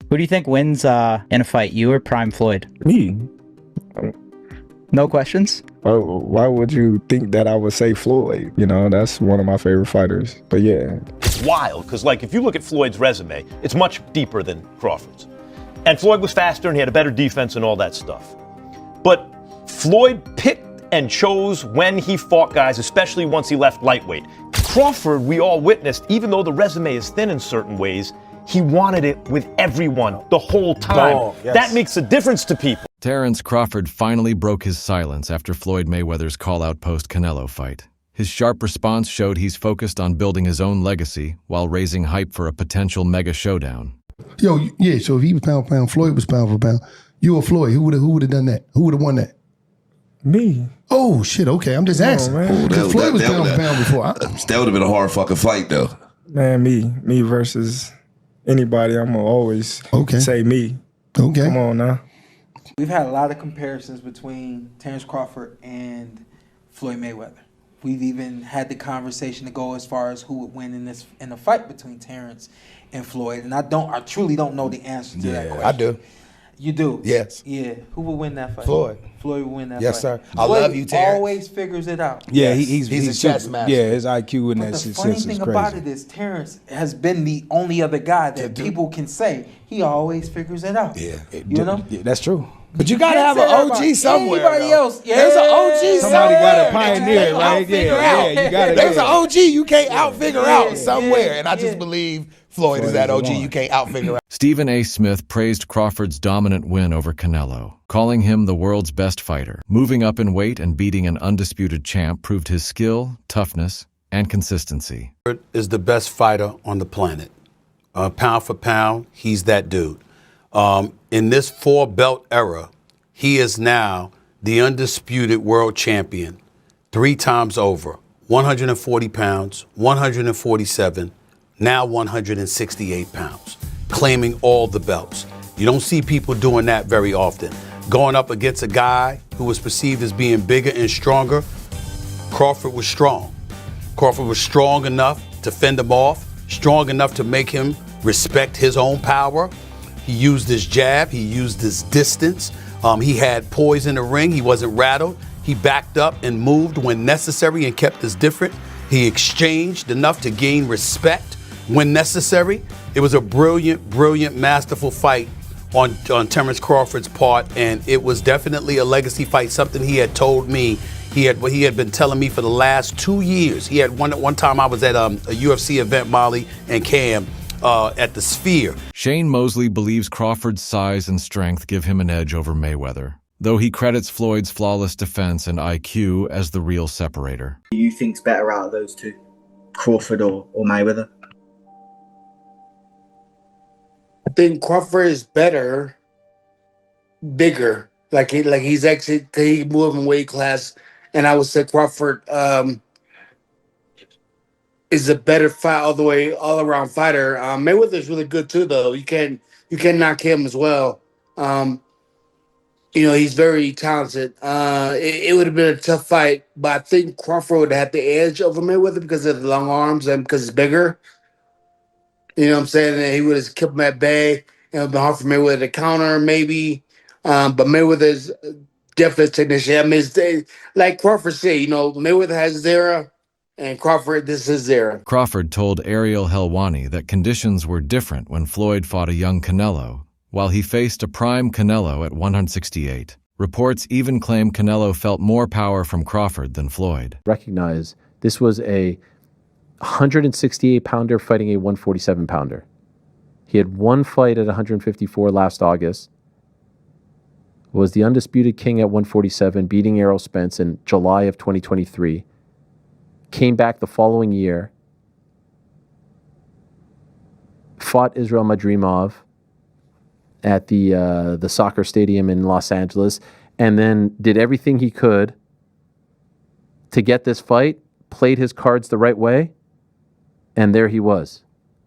Who do you think wins in a fight, you or Prime Floyd? Me. No questions? Oh, why would you think that I would say Floyd? You know, that's one of my favorite fighters. But yeah. It's wild, because like if you look at Floyd's resume, it's much deeper than Crawford's. And Floyd was faster and he had a better defense and all that stuff. But Floyd picked and chose when he fought guys, especially once he left lightweight. Crawford, we all witnessed, even though the resume is thin in certain ways, he wanted it with everyone the whole time. Oh, yes. That makes a difference to people. Terence Crawford finally broke his silence after Floyd Mayweather's call-out post-Canelo fight. His sharp response showed he's focused on building his own legacy while raising hype for a potential mega showdown. Yo, yeah, so if he was pound for pound, Floyd was pound for pound. You or Floyd, who would have done that? Who would have won that? Me. Oh, shit, okay, I'm just asking. Oh, Floyd was pound for pound before. That would have been a hard fucking fight, though. Man, me versus anybody. I'm going to always say me. Okay. Come on now. We've had a lot of comparisons between Terence Crawford and Floyd Mayweather. We've even had the conversation to go as far as who would win in a fight between Terence and Floyd. And I truly don't know the answer to that question. I do. You do? Yes. Yeah. Who would win that fight? Floyd. Floyd would win that Yes, fight. sir. I love you, Terrence. Always figures it out. Yeah, Yes. He's a chess master. Yeah, his IQ in But that the shit funny is thing crazy. about it is Terrence has been the only other guy that people can say he always figures it out. Yeah. You know? Yeah, that's true. But you gotta have Can't an say OG about somewhere. Anybody though. else? Yeah. There's an OG Somebody somewhere. got to pioneer, right? Figure Yeah, out. yeah, you got to. There's an OG you can't out-figure out somewhere. And I yeah. just believe Floyd is that OG you can't out-figure out. Stephen A. Smith praised Crawford's dominant win over Canelo, calling him the world's best fighter. Moving up in weight and beating an undisputed champ proved his skill, toughness, and consistency. Is the best fighter on the planet. Pound for pound, he's that dude. In this four-belt era, he is now the undisputed world champion 3 times over. 140 pounds, 147, now 168 pounds, claiming all the belts. You don't see people doing that very often. Going up against a guy who was perceived as being bigger and stronger, Crawford was strong. Crawford was strong enough to fend him off, strong enough to make him respect his own power. He used his jab, he used his distance. He had poise in the ring, he wasn't rattled. He backed up and moved when necessary and kept us different. He exchanged enough to gain respect when necessary. It was a brilliant, brilliant, masterful fight on Terence Crawford's part, and it was definitely a legacy fight, something he had told me. He had been telling me for the last 2 years. He had one time I was at a UFC event, Molly and Cam, at the Sphere. Shane Mosley believes Crawford's size and strength give him an edge over Mayweather, though he credits Floyd's flawless defense and IQ as the real separator. Who do you think's better out of those two, Crawford or Mayweather? I think Crawford is better, bigger. He's actually he moved in weight class, and I would say Crawford is a better fight all around fighter. Mayweather's really good too, though. You can knock him as well. He's very talented. It would have been a tough fight, but I think Crawford would have had the edge over Mayweather because of the long arms and because he's bigger. You know what I'm saying? And he would have kept him at bay. It would have been hard for Mayweather to counter, maybe. But Mayweather's definitely a technician. I mean, like Crawford said, Mayweather has his era, and Crawford, this is his era. Crawford told Ariel Helwani that conditions were different when Floyd fought a young Canelo, while he faced a prime Canelo at 168. Reports even claim Canelo felt more power from Crawford than Floyd. Recognize this was a 168-pounder fighting a 147-pounder. He had one fight at 154 last August, was the undisputed king at 147, beating Errol Spence in July of 2023, came back the following year, fought Israel Madrimov at the soccer stadium in Los Angeles, and then did everything he could to get this fight, played his cards the right way, and there he was,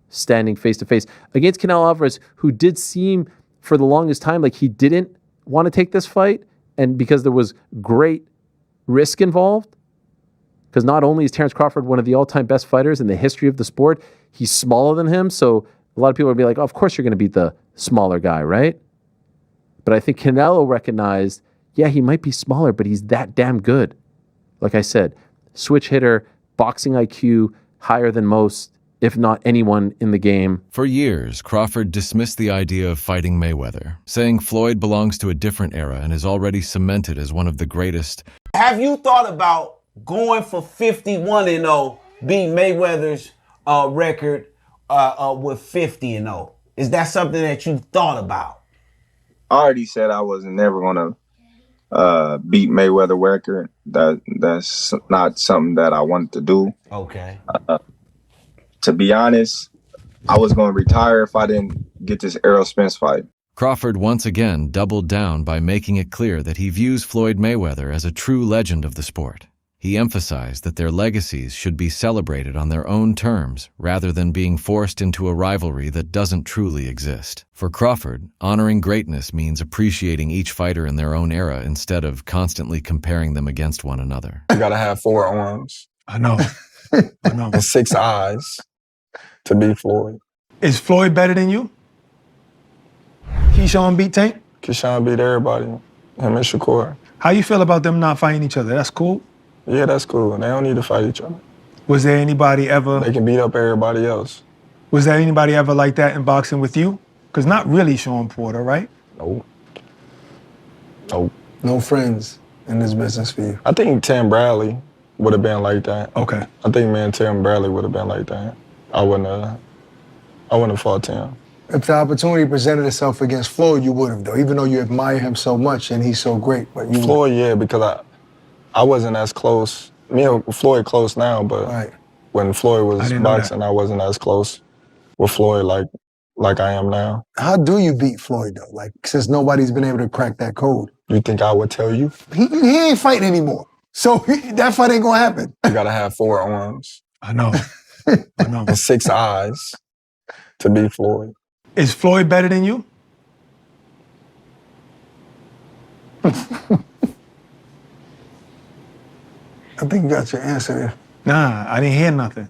standing face-to-face against Canelo Alvarez, who did seem for the longest time like he didn't want to take this fight, and because there was great risk involved, because not only is Terence Crawford one of the all-time best fighters in the history of the sport, he's smaller than him, so A lot of people would be like, oh, of course you're going to beat the smaller guy, right? But I think Canelo recognized, yeah, he might be smaller, but he's that damn good. Like I said, switch hitter, boxing IQ higher than most, if not anyone in the game. For years, Crawford dismissed the idea of fighting Mayweather, saying Floyd belongs to a different era and is already cemented as one of the greatest. Have you thought about going for 51-0, beating Mayweather's record with 50-0? Is that something that you thought about? I already said I was never gonna beat Mayweather record. That's not something that I wanted to do. Okay. To be honest, I was going to retire if I didn't get this Errol Spence fight. Crawford once again doubled down by making it clear that he views Floyd Mayweather as a true legend of the sport. He emphasized that their legacies should be celebrated on their own terms rather than being forced into a rivalry that doesn't truly exist. For Crawford, honoring greatness means appreciating each fighter in their own era instead of constantly comparing them against one another. You gotta have 4 arms. I know. I know. And 6 eyes to beat Floyd. Is Floyd better than you? Keyshawn beat Tank? Keyshawn beat everybody. Him and Shakur. How you feel about them not fighting each other? That's cool? Yeah, that's cool. They don't need to fight each other. Was there anybody ever... They can beat up everybody else. Was there anybody ever like that in boxing with you? Because not really Sean Porter, right? Nope. Nope. No friends in this business for you. I think Tim Bradley would have been like that. Okay. I think me and Tim Bradley would have been like that. I wouldn't have fought Tim. If the opportunity presented itself against Floyd, you would have, though, even though you admire him so much and he's so great. But you Floyd, yeah, because I wasn't as close. Me and Floyd close now, but when Floyd was boxing, I wasn't as close with Floyd like I am now. How do you beat Floyd, though? Like, since nobody's been able to crack that code. You think I would tell you? He ain't fighting anymore. So that fight ain't gonna happen. You gotta have 4 arms. I know. I know. And 6 eyes to beat Floyd. Is Floyd better than you? I think you got your answer there. Nah, I didn't hear nothing.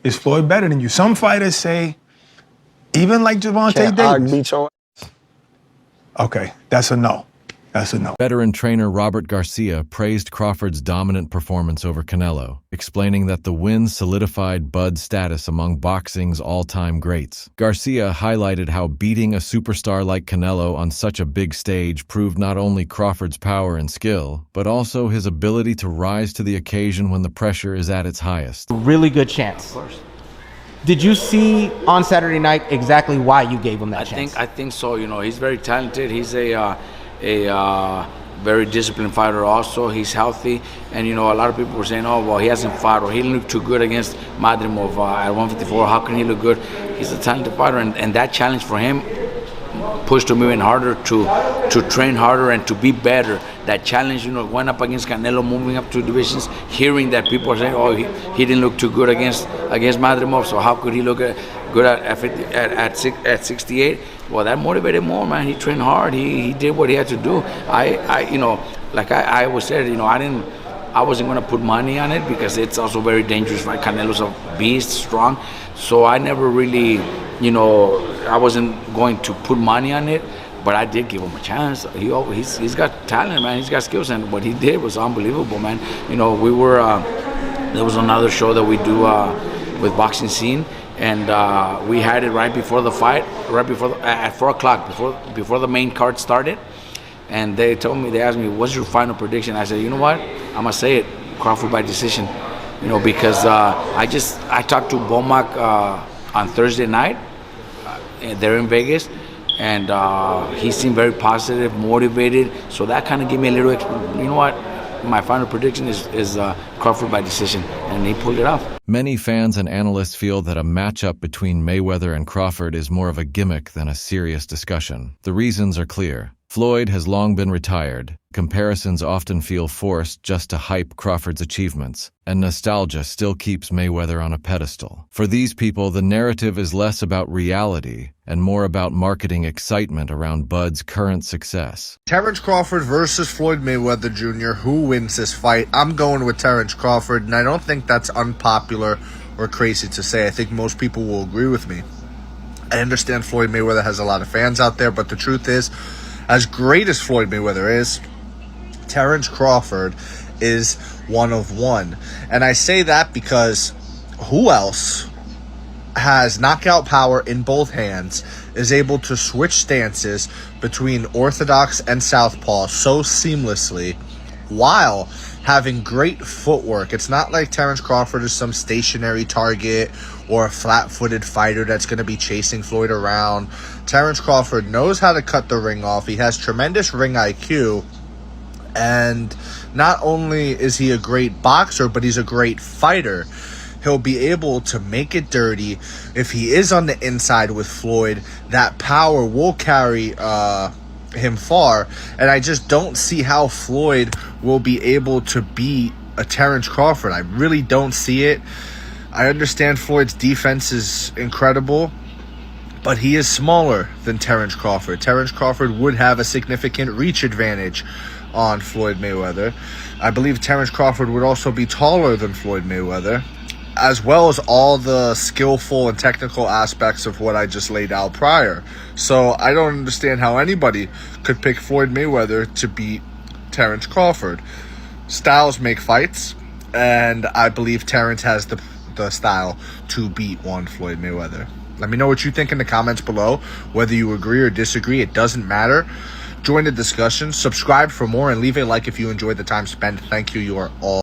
Is Floyd better than you? Some fighters say, even like Gervonta Davis. Beat your ass. Okay, that's a no. That's a no. Veteran trainer Robert Garcia praised Crawford's dominant performance over Canelo, explaining that the win solidified Bud's status among boxing's all-time greats. Garcia highlighted how beating a superstar like Canelo on such a big stage proved not only Crawford's power and skill, but also his ability to rise to the occasion when the pressure is at its highest. Really good chance. Did you see on Saturday night exactly why you gave him that chance? I think so. You know, he's very talented. He's a very disciplined fighter also. He's healthy. And, you know, a lot of people were saying, oh, well, he hasn't fought or he didn't look too good against Madrimov at 154. How can he look good? He's a talented fighter. And that challenge for him pushed him even harder to train harder and to be better. That challenge, you know, went up against Canelo, moving up 2 divisions, hearing that people are saying, oh, he didn't look too good against Madrimov, so how could he look good at 68? Well, that motivated more, man. He trained hard. He did what he had to do. You know, like I always said, you know, I wasn't going to put money on it because it's also very dangerous, right? Canelo's a beast, strong. So I never really, you know, I wasn't going to put money on it, but I did give him a chance. He's got talent, man. He's got skills, and what he did was unbelievable, man. You know, we were, there was another show that we do with Boxing Scene, and we had it right before the fight, at 4 o'clock, before the main card started. And they asked me, what's your final prediction? I said, you know what? I'm going to say it, Crawford by decision. You know, because I talked to Bomac on Thursday night. They're in Vegas. And he seemed very positive, motivated. So that kind of gave me a little, you know what? My final prediction is Crawford by decision. And he pulled it off. Many fans and analysts feel that a matchup between Mayweather and Crawford is more of a gimmick than a serious discussion. The reasons are clear. Floyd has long been retired. Comparisons often feel forced just to hype Crawford's achievements, and nostalgia still keeps Mayweather on a pedestal. For these people, the narrative is less about reality and more about marketing excitement around Bud's current success. Terence Crawford versus Floyd Mayweather Jr. Who wins this fight? I'm going with Terence Crawford, and I don't think that's unpopular or crazy to say. I think most people will agree with me. I understand Floyd Mayweather has a lot of fans out there, but the truth is, as great as Floyd Mayweather is, Terence Crawford is one of one. And I say that because who else has knockout power in both hands, is able to switch stances between orthodox and southpaw so seamlessly while having great footwork? It's not like Terence Crawford is some stationary target or a flat-footed fighter that's going to be chasing Floyd around. Terence Crawford knows how to cut the ring off. He has tremendous ring IQ. And not only is he a great boxer, but he's a great fighter. He'll be able to make it dirty. If he is on the inside with Floyd, that power will carry him far. And I just don't see how Floyd will be able to beat a Terence Crawford. I really don't see it. I understand Floyd's defense is incredible, but he is smaller than Terence Crawford. Terence Crawford would have a significant reach advantage on Floyd Mayweather. I believe Terence Crawford would also be taller than Floyd Mayweather, as well as all the skillful and technical aspects of what I just laid out prior. So I don't understand how anybody could pick Floyd Mayweather to beat Terence Crawford. Styles make fights, and I believe Terence has the style to beat one Floyd Mayweather. Let me know what you think in the comments below. Whether you agree or disagree, it doesn't matter. Join the discussion, subscribe for more, and leave a like if you enjoyed the time spent. Thank you. You are all